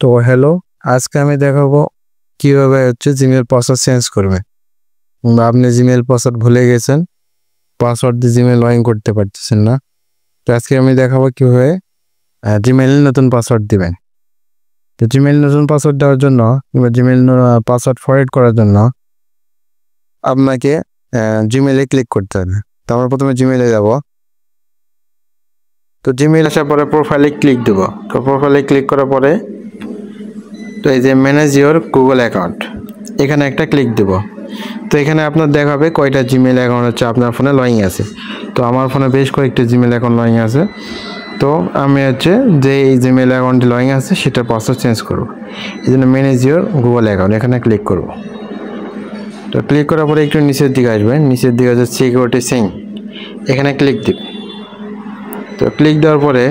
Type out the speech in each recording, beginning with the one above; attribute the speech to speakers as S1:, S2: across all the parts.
S1: তো হ্যালো, আজকে আমি দেখাবো কিভাবে জিমেল পাসওয়ার্ড চেঞ্জ করবে। বা আপনি জিমেল পাসওয়ার্ড ভুলে গেছেন, পাসওয়ার্ড দিয়ে জিমেল লগ ইন করতে পারতেছেন না। তো আজকে আমি দেখাবো কিভাবে জিমেইলে নতুন পাসওয়ার্ড দিবেন। তো জিমেইল নতুন পাসওয়ার্ড দেওয়ার জন্য কিংবা জিমেইল পাসওয়ার্ড ফরওয়ার্ড করার জন্য আপনাকে জিমেইলে ক্লিক করতে হবে। তো আমরা প্রথমে জিমেইলে যাব। তো জিমেইল আসার পরে প্রোফাইলে ক্লিক দেব। তো প্রোফাইলে ক্লিক করার পরে তো এই যে ম্যানেজ ইওর গুগল অ্যাকাউন্ট, এখানে একটা ক্লিক দেব। তো এখানে আপনার দেখাবে কয়টা জিমেল অ্যাকাউন্ট আপনার ফোনে লগইন আছে। তো আমার ফোনে বেশ কয়েকটা জিমেল অ্যাকাউন্ট লগইন আছে। তো আমি যে এই জিমেল অ্যাকাউন্টটি লগইন আছে সেটা পাসওয়ার্ড চেঞ্জ করব। এই জন্য ম্যানেজ ইওর গুগল অ্যাকাউন্ট এখানে ক্লিক করব। তো ক্লিক করার পরে একটু নিচের দিকে আসবেন, নিচের দিকে আছে সিকিউরিটি সিং, এখানে ক্লিক দিন। তো ক্লিক দেওয়ার পরে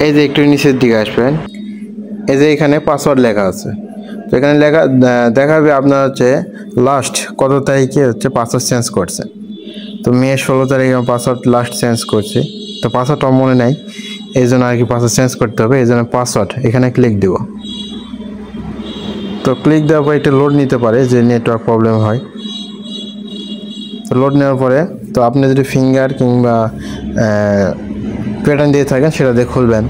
S1: এই যে একটু নিচের দিকে আসবেন, এই যে এখানে পাসওয়ার্ড লেখা আছে। তো এখানে লেখা দেখাবে আপনার লাস্ট কত তারিখে পাসওয়ার্ড চেঞ্জ করছে। তো মে 16 তারিখে পাসওয়ার্ড লাস্ট চেঞ্জ করছি। তো পাসওয়ার্ডটা মনে নাই, এই জন্য আর কি পাসওয়ার্ড চেঞ্জ করতে হবে। এই জন্য পাসওয়ার্ড এখানে ক্লিক দেব। তো ক্লিক দেওয়ার পরে এটা লোড নিতে পারে, যে নেটওয়ার্ক প্রবলেম হয়। তো লোড নেওয়ার পরে তো আপনি যদি ফিঙ্গার কিংবা প্যাটার্ন দিয়ে থাকেন সেটা দিয়ে খুলবেন।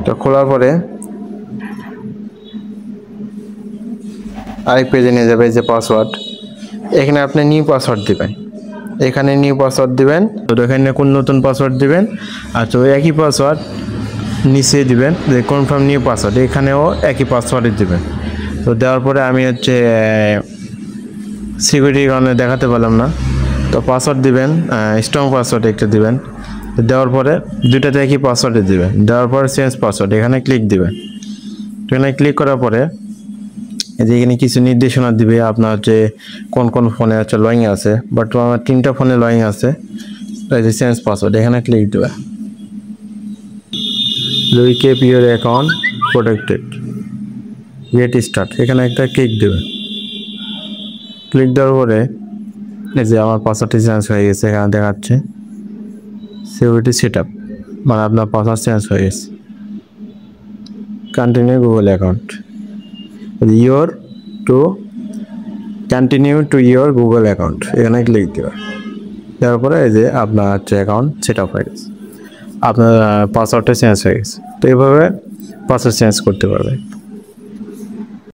S1: তো খোলার পরে আরেক পেজে নিয়ে যাবে, যে পাসওয়ার্ড, এখানে আপনি নিউ পাসওয়ার্ড দিবেন। এখানে নিউ পাসওয়ার্ড দিবেন। তো এখানে কোন নতুন পাসওয়ার্ড দিবেন, আর তো একই পাসওয়ার্ড নিচে দিবেন, যে কনফার্ম নিউ পাসওয়ার্ড, এখানেও একই পাসওয়ার্ডই দিবেন। তো দেওয়ার পরে আমি সিকিউরিটি কারণে দেখাতে পারলাম না। তো পাসওয়ার্ড দিবেন, স্ট্রং পাসওয়ার্ড একটা দিবেন। দেওয়ার পরে দুইটাতে একই পাসওয়ার্ডে দিবেন। দেওয়ার পরে চেঞ্জ পাসওয়ার্ড এখানে ক্লিক দিবেন। এখানে ক্লিক করার পরে এই যে এখানে কিছু নির্দেশনা দিবে আপনার কোন কোন ফোনে লগইন আছে। বাট আমার 3টা ফোনে লগইন আছে। এই যে চেঞ্জ পাসওয়ার্ড এখানে ক্লিক দেবে। Keep your account protected, get start এখানে একটা ক্লিক দেবে। ক্লিক দেওয়ার পরে এই যে আমার পাসওয়ার্ডটি চেঞ্জ হয়ে গেছে, এখানে দেখাচ্ছে সিকিউরিটি সেটআপ, মানে আপনার পাসওয়ার্ড চেঞ্জ হয়ে গেছে। Continue Google account, your to continue to your Google account এখানে ক্লিক দেবে। দেওয়ার পরে এই যে আপনার অ্যাকাউন্ট সেট আপ হয়ে গেছে, আপনার পাসওয়ার্ডটা চেঞ্জ হয়ে গেছে। তো এইভাবে পাসওয়ার্ড চেঞ্জ করতে পারবে।